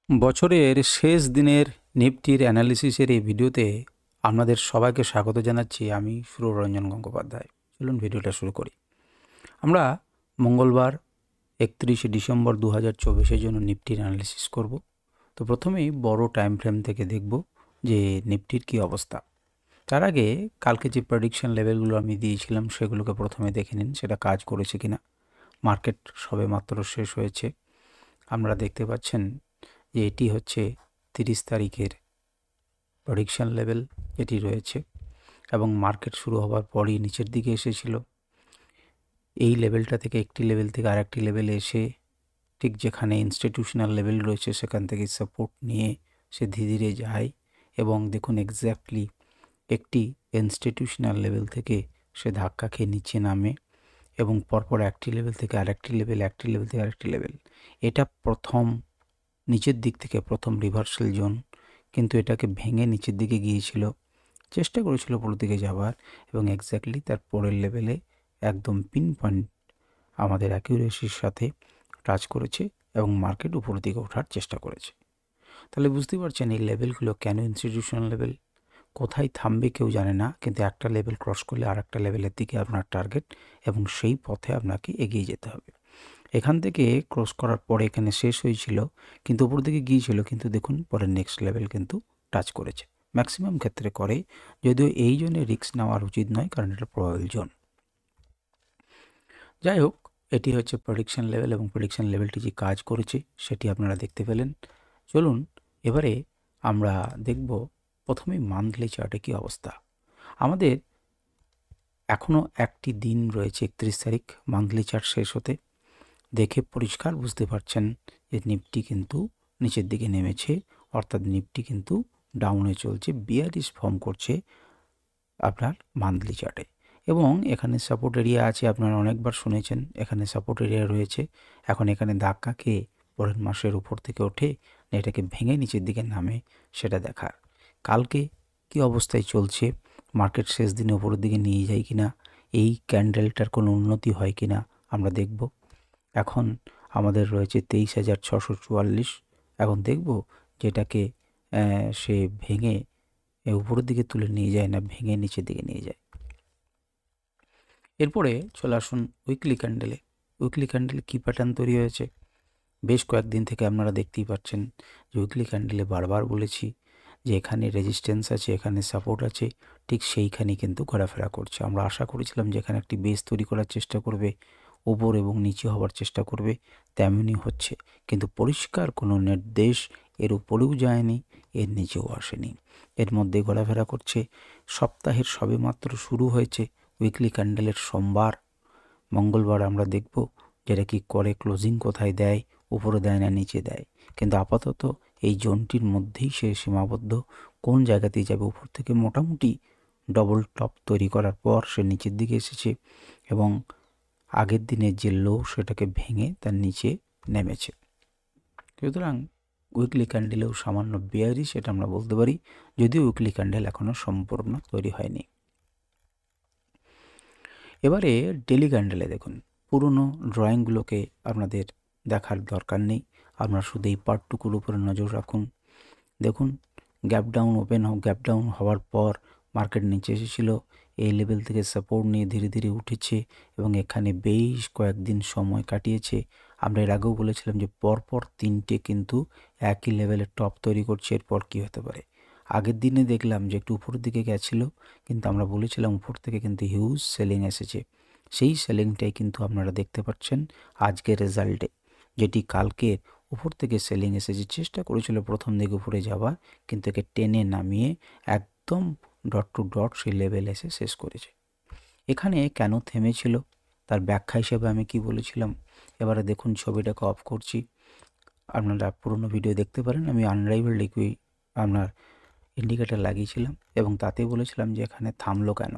বছরের শেষ দিনের নিফটির অ্যানালিসিসের এই ভিডিওতে আপনাদের সবাইকে স্বাগত জানাচ্ছি। আমি সুররঞ্জন গঙ্গোপাধ্যায়। চলুন ভিডিওটা শুরু করি। আমরা মঙ্গলবার 31শে ডিসেম্বর 2024 জন্য নিফটির অ্যানালিসিস করব। তো প্রথমেই বড় টাইম ফ্রেম থেকে দেখব যে নিফটির কী অবস্থা। তার আগে কালকে যে প্রেডিকশন লেভেলগুলো আমি দিয়েছিলাম সেগুলোকে প্রথমে দেখে নিন সেটা কাজ করেছে কিনা। মার্কেট সবে মাত্র শেষ হয়েছে। আপনারা দেখতে পাচ্ছেন যে এটি হচ্ছে 30 তারিখের প্রেডিকশন লেভেল এটি রয়েছে এবং মার্কেট শুরু হওয়ার পরই নিচের দিকে এসেছিল। এই লেভেলটা থেকে একটি লেভেল থেকে আরেকটি লেভেলে এসে ঠিক যেখানে ইনস্টিটিউশনাল লেভেল রয়েছে সেখান থেকে সাপোর্ট নিয়ে সে ধীরে ধীরে যায় এবং দেখুন এক্স্যাক্টলি একটি ইনস্টিটিউশনাল লেভেল থেকে সে ধাক্কা খেয়ে নিচে নামে এবং পরপর একটি লেভেল থেকে আরেকটি লেভেল, একটি লেভেল থেকে আরেকটি লেভেল। এটা প্রথম নিচের দিক থেকে প্রথম রিভার্সাল জোন, কিন্তু এটাকে ভেঙে নিচের দিকে গিয়েছিল, চেষ্টা করেছিল উপরের দিকে যাওয়ার এবং এক্স্যাক্টলি তার পরের লেভেলে একদম পিন পয়েন্ট আমাদের অ্যাকিউরেসির সাথে টাচ করেছে এবং মার্কেট উপরের দিকে ওঠার চেষ্টা করেছে। তাহলে বুঝতে পারছেন এই লেভেলগুলো কেন ইনস্টিটিউশনাল লেভেল, কোথায় থামবে কেউ জানে না, কিন্তু একটা লেভেল ক্রস করলে আর একটা লেভেলের দিকে আপনার টার্গেট এবং সেই পথে আপনাকে এগিয়ে যেতে হবে। এখান থেকে ক্রস করার পরে এখানে শেষ হয়েছিল, কিন্তু উপর দিকে গিয়েছিল, কিন্তু দেখুন পরে নেক্সট লেভেল কিন্তু টাচ করেছে। ম্যাক্সিমাম ক্ষেত্রে করে, যদিও এই জন্য রিস্ক নেওয়ার উচিত নয়, কারণ এটা প্রবাবল জোন। যাই হোক, এটি হচ্ছে প্রেডিকশন লেভেল এবং প্রেডিকশন লেভেলটি যে কাজ করেছে সেটি আপনারা দেখতে পেলেন। চলুন এবারে আমরা দেখব প্রথমেই মান্থলি চার্টে কী অবস্থা। আমাদের এখনও একটি দিন রয়েছে, 31 তারিখ মান্থলি চার্ট শেষ হতে। দেখে পরিষ্কার বুঝতে পারছেন যে নিফটি কিন্তু নিচের দিকে নেমেছে, অর্থাৎ নিফটি কিন্তু ডাউনে চলছে, বিয়ারিশ ফর্ম করছে আপনার মান্থলি চার্টে। এবং এখানে সাপোর্ট এরিয়া আছে, আপনারা অনেকবার শুনেছেন এখানে সাপোর্ট এরিয়া রয়েছে। এখন এখানে ধাক্কা খেয়ে পরের মাসের উপর থেকে ওঠে না এটাকে ভেঙে নিচের দিকে নামে, সেটা দেখার। কালকে কি অবস্থায় চলছে, মার্কেট শেষ দিনে উপরের দিকে নিয়ে যায় কিনা, এই ক্যান্ডেলটার কোনো উন্নতি হয় কিনা আমরা দেখব। এখন আমাদের রয়েছে 23,644। এখন দেখব যেটাকে সে ভেঙে উপরের দিকে তুলে নিয়ে যায় না ভেঙে নিচের দিকে নিয়ে যায়। এরপরে চলে আসুন উইকলি ক্যান্ডেলে। উইকলি ক্যান্ডেলে কী প্যাটার্ন তৈরি হয়েছে বেশ কয়েকদিন থেকে আপনারা দেখতেই পাচ্ছেন যে উইকলি ক্যান্ডেলে বারবার বলেছি যে এখানে রেজিস্ট্যান্স আছে, এখানে সাপোর্ট আছে, ঠিক সেইখানেই কিন্তু ঘোরাফেরা করছে। আমরা আশা করেছিলাম যে এখানে একটি বেস তৈরি করার চেষ্টা করবে, ওপর এবং নিচে হওয়ার চেষ্টা করবে, তেমনই হচ্ছে, কিন্তু পরিষ্কার কোনো নির্দেশ এর উপরেও যায়নি, এর নিচেও আসেনি, এর মধ্যে ঘোরাফেরা করছে। সপ্তাহের সবেমাত্র শুরু হয়েছে উইকলি ক্যান্ডেলের সোমবার, মঙ্গলবার আমরা দেখব যেটা কি করে, ক্লোজিং কোথায় দেয়, উপরে দেয় না নিচে দেয়, কিন্তু আপাতত এই জোনটির মধ্যেই সে সীমাবদ্ধ। কোন জায়গাতেই যাবে, উপর থেকে মোটামুটি ডবল টপ তৈরি করার পর সে নিচের দিকে এসেছে এবং আগের দিনের যে লো সেটাকে ভেঙে তার নিচে নেমেছে। সুতরাং উইকলি ক্যান্ডেলেও সামান্য বেয়ারি সেটা আমরা বলতে পারি, যদিও উইকলি ক্যান্ডেল এখনও সম্পূর্ণ তৈরি হয়নি। এবারে ডেলি ক্যান্ডেলে দেখুন, পুরনো ড্রয়িংগুলোকে আপনাদের দেখার দরকার নেই, আপনারা শুধু এই পার্টটুকুর উপরে নজর রাখুন। দেখুন গ্যাপ ডাউন হওয়ার পর মার্কেট নিচে এসেছিল, এই লেভেল থেকে সাপোর্ট নিয়ে ধীরে ধীরে উঠেছে এবং এখানে বেশ কয়েকদিন সময় কাটিয়েছে। আমরা এর আগেও বলেছিলাম যে পরপর তিনটে কিন্তু একই লেভেলের টপ তৈরি করছে, এরপর কী হতে পারে। আগের দিনে দেখলাম যে একটু উপরের দিকে গেছিল, কিন্তু আমরা বলেছিলাম উপর থেকে কিন্তু হিউজ সেলিং এসেছে। সেই সেলিংটাই কিন্তু আপনারা দেখতে পাচ্ছেন আজকের রেজাল্টে, যেটি কালকের উপর থেকে সেলিং এসেছে। চেষ্টা করেছিল প্রথম দিকে উপরে যাওয়ার, কিন্তু একে টেনে নামিয়ে একদম ডট টু ডট সেই লেভেল এসে শেষ করেছে। এখানে কেন থেমেছিল তার ব্যাখ্যা হিসেবে আমি কি বলেছিলাম, এবারে দেখুন ছবিটাকে অফ করছি, আপনারা পুরনো ভিডিও দেখতে পারেন। আমি আনরাইভেল আপনার ইন্ডিকেটার লাগিয়েছিলাম এবং তাতে বলেছিলাম যে এখানে থামলো কেন।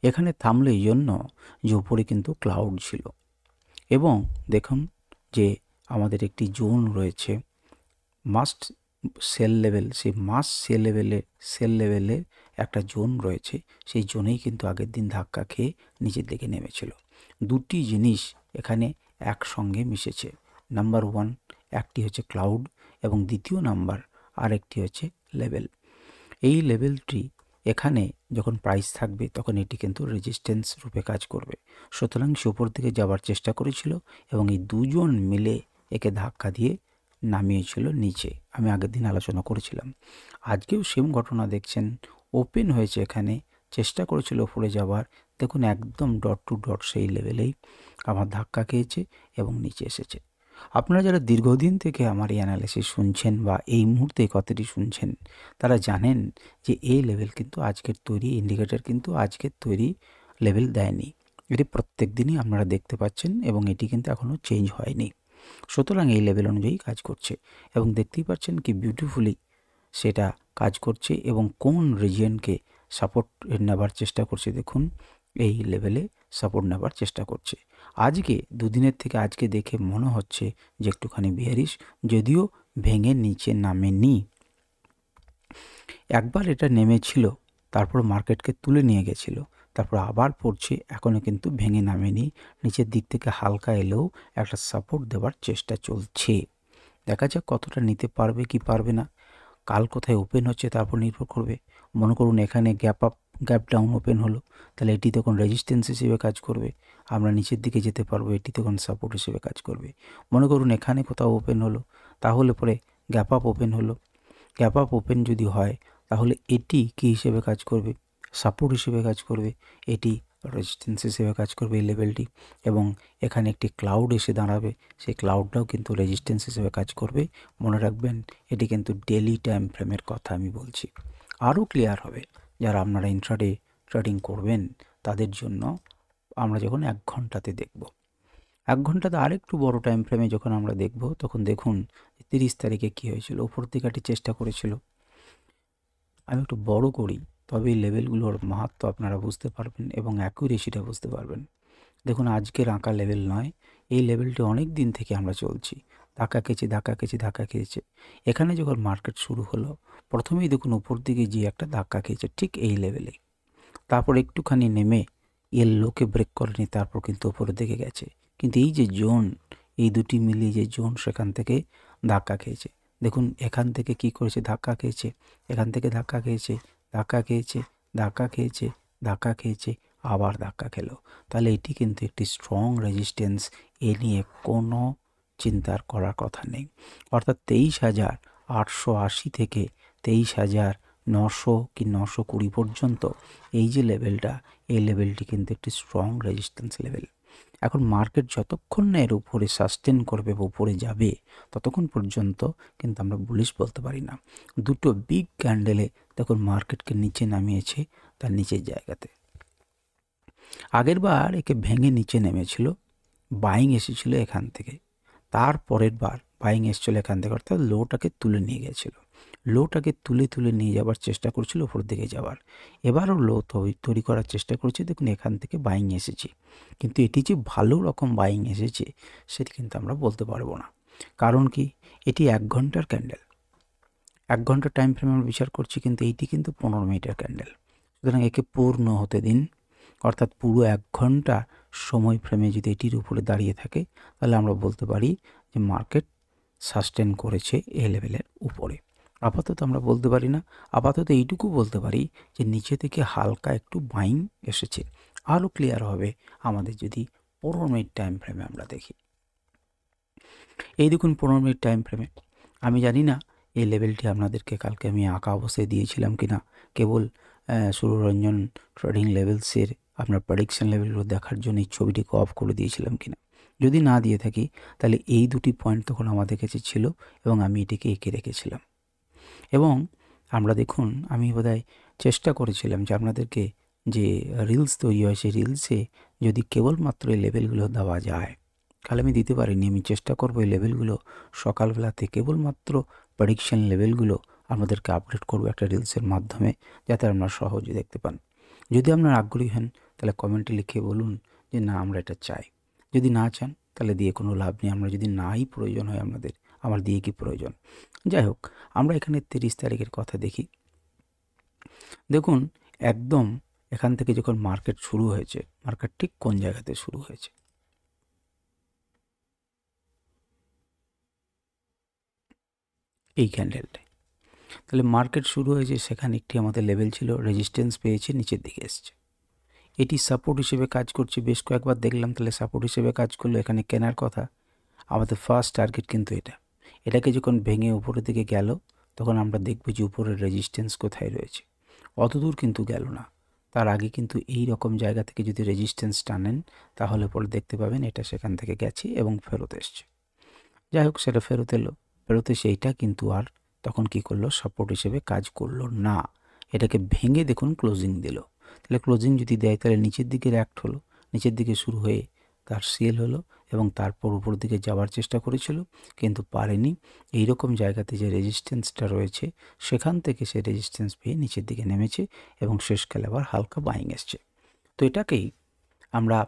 এখানে থামলো এই জন্য যে উপরে কিন্তু ক্লাউড ছিল এবং দেখুন যে আমাদের একটি জোন রয়েছে মাস্ট সেল লেভেল, সেই মাস্ট সেল লেভেলে একটা জোন রয়েছে, সেই জোনেই কিন্তু আগের দিন ধাক্কা খেয়ে নিচের দিকে নেমেছিল। দুটি জিনিস এখানে একসঙ্গে মিশেছে, নাম্বার 1 একটি হচ্ছে ক্লাউড এবং দ্বিতীয় নাম্বার আরেকটি হচ্ছে লেভেল। এই লেভেলটি এখানে যখন প্রাইস থাকবে তখন এটি কিন্তু রেজিস্ট্যান্স রূপে কাজ করবে। সুতরাং সে উপর দিকে যাওয়ার চেষ্টা করেছিল এবং এই দুজন মিলে একে ধাক্কা দিয়ে নামিয়েছিল নিচে। আমি আগের দিন আলোচনা করেছিলাম। আজকেও সেম ঘটনা দেখছেন, ওপেন হয়েছে, এখানে চেষ্টা করেছিল উপরে যাওয়ার, দেখুন একদম ডট টু ডট সেই লেভেলেই আমার ধাক্কা খেয়েছে এবং নিচে এসেছে। আপনারা যারা দীর্ঘদিন থেকে আমার এই অ্যানালিসিস শুনছেন বা এই মুহূর্তে কথাটি শুনছেন, তারা জানেন যে এই লেভেল কিন্তু আজকের তৈরি ইন্ডিকেটর কিন্তু আজকের তৈরি লেভেল দেয়নি। এটি প্রত্যেক দিনই আপনারা দেখতে পাচ্ছেন এবং এটি কিন্তু এখনও চেঞ্জ হয়নি। সুতরাং এই লেভেল অনুযায়ী কাজ করছে এবং দেখতেই পাচ্ছেন কি বিউটিফুলি সেটা কাজ করছে এবং কোন রিজিয়নকে সাপোর্ট নেবার চেষ্টা করছে, দেখুন এই লেভেলে সাপোর্ট নেবার চেষ্টা করছে। আজকে দুদিনের থেকে আজকে দেখে মনে হচ্ছে যে একটুখানি বিয়ারিশ, যদিও ভেঙে নিচে নামেনি। একবার এটা নেমেছিল, তারপর মার্কেটকে তুলে নিয়ে গেছিল, তারপর আবার পড়ছে, এখনও কিন্তু ভেঙে নামেনি। নিচের দিক থেকে হালকা এলেও একটা সাপোর্ট দেওয়ার চেষ্টা চলছে। দেখা যাক কতটা নিতে পারবে কি পারবে না। কাল কোথায় ওপেন হচ্ছে তারপর নির্ভর করবে। মনে করুন এখানে gap up gap down open হলো, তাহলে এটি তখন রেজিস্ট্যান্স হিসেবে কাজ করবে, আমরা নিচের দিকে যেতে পারবো, এটি তখন সাপোর্ট হিসেবে কাজ করবে। মনে করুন এখানে কোথাও ওপেন হলো, তাহলে পরে গ্যাপ আপ ওপেন হলো, গ্যাপ আপ ওপেন যদি হয় তাহলে এটি কী হিসেবে কাজ করবে, সাপোর্ট হিসেবে কাজ করবে, এটি রেজিস্ট্যান্স হিসেবে কাজ করবে এই লেভেলটি, এবং এখানে একটি ক্লাউড এসে দাঁড়াবে, সেই ক্লাউডটাও কিন্তু রেজিস্ট্যান্স হিসেবে কাজ করবে। মনে রাখবেন এটি কিন্তু ডেলি টাইম ফ্রেমের কথা আমি বলছি। আরও ক্লিয়ার হবে যারা আপনারা ইন্ট্রাডে ট্রেডিং করবেন তাদের জন্য আমরা যখন 1 ঘন্টাতে দেখব। 1 ঘন্টাতে আরেকটু বড় টাইম ফ্রেমে যখন আমরা দেখব তখন দেখুন 30 তারিখে কী হয়েছিল, উপর দিকাটি চেষ্টা করেছিল। আমি একটু বড় করি, তবে এই লেভেলগুলোর মাহাত্ম্য আপনারা বুঝতে পারবেন এবং অ্যাকুরেসিটা বুঝতে পারবেন। দেখুন আজকের আঁকা লেভেল নয়, এই লেভেলটি অনেক দিন থেকে আমরা চলছি, ধাক্কা খেয়েছি ধাক্কা খেয়েছি ধাক্কা খেয়েছে। এখানে যখন মার্কেট শুরু হলো প্রথমেই দেখুন উপর দিকে যে একটা ধাক্কা খেয়েছে ঠিক এই লেভেলে, তারপর একটুখানি নেমে এর লোকে ব্রেক করেনি, তারপর কিন্তু উপরের দিকে গেছে। কিন্তু এই যে জোন, এই দুটি মিলিয়ে যে জোন, সেখান থেকে ধাক্কা খেয়েছে। দেখুন এখান থেকে কি করেছে, ধাক্কা খেয়েছে, এখান থেকে ধাক্কা খেয়েছে, ধাক্কা খেয়েছে, ধাক্কা খেয়েছে, ধাক্কা খেয়েছে, আবার ধাক্কা খেলো। তাহলে এটি কিন্তু একটি স্ট্রং রেজিস্ট্যান্স, এ নিয়ে কোনো চিন্তার করার কথা নেই। অর্থাৎ 23,880 থেকে 23,900 কি 920 পর্যন্ত এই যে লেভেলটা, এই লেভেলটি কিন্তু একটি স্ট্রং রেজিস্ট্যান্স লেভেল। এখন মার্কেট যতক্ষণ না এর উপরে সাস্টেন করবে বা উপরে যাবে ততক্ষণ পর্যন্ত কিন্তু আমরা বুলিশ বলতে পারি না। দুটো বিগ ক্যান্ডেলে দেখুন মার্কেটকে নিচে নামিয়েছে তার নিচের জায়গাতে। আগের বার একে ভেঙে নিচে নেমেছিল, বাইং এসেছিল এখান থেকে, তার পরের বার বাইং এসেছিল এখান থেকে, অর্থাৎ লোটাকে তুলে নিয়ে গেছিল, লোটাকে তুলে নিয়ে যাওয়ার চেষ্টা করছিল উপর দিকে যাওয়ার। এবারও লো তৈরি করার চেষ্টা করেছে, দেখুন এখান থেকে বাইং এসেছে, কিন্তু এটি যে ভালো রকম বাইং এসেছে সেটি কিন্তু আমরা বলতে পারবো না। কারণ কি, এটি 1 ঘন্টার ক্যান্ডেল, 1 ঘন্টার টাইম ফ্রেম আমরা বিচার করছি, কিন্তু এইটি কিন্তু 15 মিনিটের ক্যান্ডেল। সুতরাং একে পূর্ণ হতে দিন, অর্থাৎ পুরো 1 ঘন্টা সময় ফ্রেমে যদি এটির উপরে দাঁড়িয়ে থাকে তাহলে আমরা বলতে পারি যে মার্কেট সাস্টেন করেছে এই লেভেলের উপরে। আপাতত আমরা বলতে পারি না, আপাতত এইটুকু বলতে পারি যে নিচে থেকে হালকা একটু বাইং এসেছে। আরও ক্লিয়ার হবে আমাদের যদি 15 মিনিট টাইম ফ্রেমে আমরা দেখি। এই দেখুন 15 মিনিট টাইম ফ্রেমে, আমি জানি না এই লেভেলটি আপনাদেরকে কালকে আমি আঁকা অবস্থায় দিয়েছিলাম কিনা, কেবল সুররঞ্জন ট্রেডিং লেভেলসের আপনার প্রেডিকশন লেভেলগুলো দেখার জন্য এই ছবিটিকে অফ করে দিয়েছিলাম কিনা। যদি না দিয়ে থাকি তাহলে এই দুটি পয়েন্ট তখন আমাদের কাছে ছিল এবং আমি এটিকে এঁকে রেখেছিলাম। এবং আমরা দেখুন আমি বোধহয় চেষ্টা করেছিলাম যে আপনাদেরকে যে রিলস তৈরি হয় সেই রিলসে যদি কেবলমাত্র এই লেভেলগুলো দেওয়া যায়, তাহলে আমি দিতে পারিনি। আমি চেষ্টা করবো এই লেভেলগুলো সকালবেলাতে কেবলমাত্র প্রেডিকশন লেভেলগুলো আমাদেরকে আপডেট করবো একটা রিলসের মাধ্যমে, যাতে আপনারা সহজে দেখতে পান। যদি আপনারা আগ্রহী হন তাহলে কমেন্টে লিখে বলুন যে না আমরা এটা চাই। যদি না চান তাহলে দিয়ে কোনো লাভ নেই, আমরা যদি নাই প্রয়োজন হয় আপনাদের, আমার দিয়ে কি প্রয়োজন। যাই হোক, আমরা এখানে 30 তারিখের কথা দেখি। দেখুন একদম এখান থেকে যখন মার্কেট শুরু হয়েছে, মার্কেট ঠিক কোন জায়গাতে শুরু হয়েছে, এই ক্যান্ডেলটায়। তাহলে মার্কেট শুরু হয়েছে, সেখানে একটি আমাদের লেভেল ছিল, রেজিস্ট্যান্স পেয়েছে, নিচের দিকে এসছে। এটি সাপোর্ট হিসেবে কাজ করছে, বেশ কয়েকবার দেখলাম, তাহলে সাপোর্ট হিসেবে কাজ করলো, এখানে কেনার কথা। আমাদের ফার্স্ট টার্গেট কিন্তু এটাকে যখন ভেঙে উপরের দিকে গেল, তখন আমরা দেখব যে উপরের রেজিস্ট্যান্স কোথায় রয়েছে। অত দূর কিন্তু গেল না, তার আগে কিন্তু এই রকম জায়গা থেকে যদি রেজিস্ট্যান্স টানেন, তাহলে পরে দেখতে পাবেন এটা সেখান থেকে গেছে এবং ফেরত এসছে। যাই হোক, সেটা ফেরত এলো, ফেরত এসে এইটা কিন্তু আর তখন কি করলো, সাপোর্ট হিসেবে কাজ করলো না, এটাকে ভেঙে দেখুন ক্লোজিং দিল। তাহলে ক্লোজিং যদি দেয়, তাহলে নিচের দিকে রিঅ্যাক্ট হলো, নিচের দিকে শুরু হয়ে তার সেল হলো এবং তারপর উপর দিকে যাওয়ার চেষ্টা করেছিল, কিন্তু পারেনি। এই রকম জায়গাতে যে রেজিস্ট্যান্সটা রয়েছে, সেখান থেকে সে রেজিস্ট্যান্স পেয়ে নিচের দিকে নেমেছে এবং শেষকালে আবার হালকা বাইং এসছে। তো এটাকেই আমরা,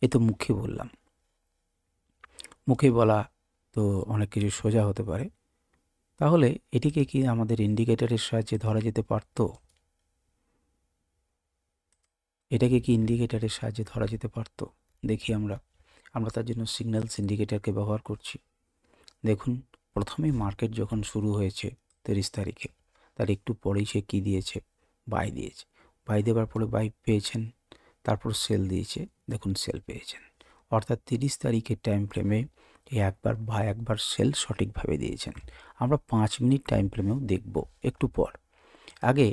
এ তো মুখে বললাম, মুখে বলা তো অনেক কিছু সোজা হতে পারে। তাহলে এটিকে কি আমাদের ইন্ডিকেটরের সাহায্যে ধরা যেতে পারত? এটাকে কি ইন্ডিকেটরের সাহায্যে ধরা যেতে পারত? দেখি আমরা তার জন্য সিগন্যালস ইন্ডিকেটরকে ব্যবহার করছি। দেখুন, প্রথমেই মার্কেট যখন শুরু হয়েছে 30 তারিখে, তার একটু পরেই সে কী দিয়েছে, বাই দিয়েছে। বাই দেওয়ার পরে বাই পেয়েছেন, তারপর সেল দিয়েছে, দেখুন সেল পেয়েছেন। অর্থাৎ 30 তারিখের টাইম ফ্রেমে একবার বাই একবার সেল সঠিকভাবে দিয়েছেন। আমরা 5 মিনিট টাইম ফ্রেমেও দেখব একটু পর। আগে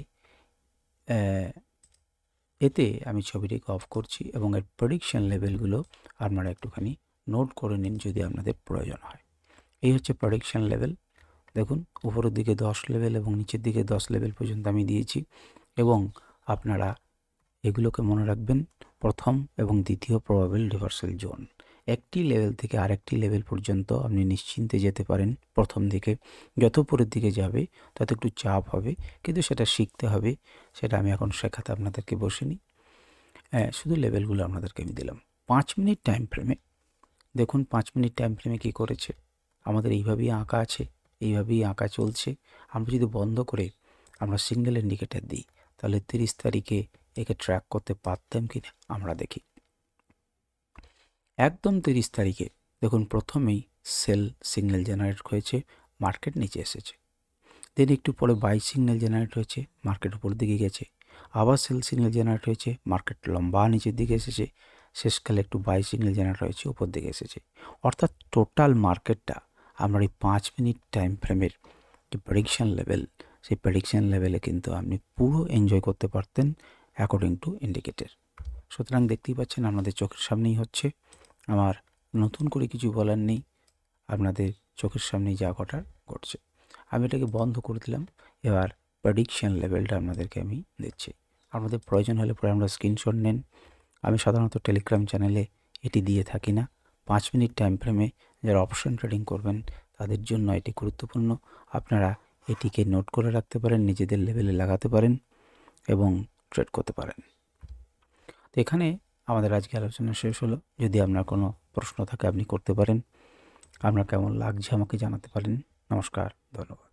এতে আমি ছবিটিকে অফ করছি এবং এর প্রেডিকশন লেভেলগুলো আপনারা একটুখানি নোট করে নিন যদি আপনাদের প্রয়োজন হয়। এই হচ্ছে প্রেডিকশন লেভেল। দেখুন, উপরের দিকে 10 লেভেল এবং নিচের দিকে 10 লেভেল পর্যন্ত আমি দিয়েছি, এবং আপনারা এগুলোকে মনে রাখবেন, প্রথম এবং দ্বিতীয় প্রবাবল রিভার্সাল জোন। একটি লেভেল থেকে আরেকটি লেভেল পর্যন্ত আপনি নিশ্চিন্তে যেতে পারেন। প্রথম দিকে যত উপরের দিকে যাবে তত একটু চাপ হবে, কিন্তু সেটা শিখতে হবে, সেটা আমি এখন শেখাতে আপনাদেরকে বসিনি। শুধু লেভেলগুলো আপনাদেরকে আমি দিলাম। 5 মিনিট টাইম ফ্রেমে দেখুন, 5 মিনিট টাইম ফ্রেমে কী করেছে, আমাদের এইভাবেই আঁকা আছে, এইভাবেই আঁকা চলছে। আমরা যদি বন্ধ করে আমরা সিঙ্গেল ইন্ডিকেটর দিই, তাহলে 30 তারিখে একে ট্র্যাক করতে পারতাম কি না আমরা দেখি। একদম 30 তারিখে দেখুন, প্রথমেই সেল সিগন্যাল জেনারেট হয়েছে, মার্কেট নিচে এসেছে। দেন একটু পরে বাই সিগন্যাল জেনারেট হয়েছে, মার্কেট উপর দিকে গেছে। আবার সেল সিগন্যাল জেনারেট হয়েছে, মার্কেট লম্বা নিচের দিকে এসেছে। শেষকালে একটু বাই সিগন্যাল জেনারেট হয়েছে, উপর দিকে এসেছে। অর্থাৎ টোটাল মার্কেটটা আমরা এই 5 মিনিট টাইম ফ্রেমের যে প্রেডিকশন লেভেল, সেই প্রেডিকশন লেভেলে কিন্তু আপনি পুরো এনজয় করতে পারতেন অ্যাকর্ডিং টু ইন্ডিকেটর। সুতরাং দেখতেই পাচ্ছেন আপনাদের চোখের সামনেই হচ্ছে, আমার নতুন করে কিছু বলার নেই, আপনাদের চোখের সামনেই যা ঘটার ঘটছে। আমি এটাকে বন্ধ করে দিলাম। এবার প্রেডিকশন লেভেলটা আপনাদেরকে আমি দিচ্ছি। আপনাদের প্রয়োজন হলে পরে আমরা স্ক্রিনশট নেন। আমি সাধারণত টেলিগ্রাম চ্যানেলে এটি দিয়ে থাকি না। 5 মিনিট টাইম ফ্রেমে যারা অপশন ট্রেডিং করবেন তাদের জন্য এটি গুরুত্বপূর্ণ। আপনারা এটিকে নোট করে রাখতে পারেন, নিজেদের লেভেলে লাগাতে পারেন এবং ট্রেড করতে পারেন। তো এখানে আমাদের আজকে আলোচনা শেষ হলো। যদি আপনার কোনো প্রশ্ন থাকে আপনি করতে পারেন। আপনার কেমন লাগছে আমাকে জানাতে পারেন। নমস্কার, ধন্যবাদ।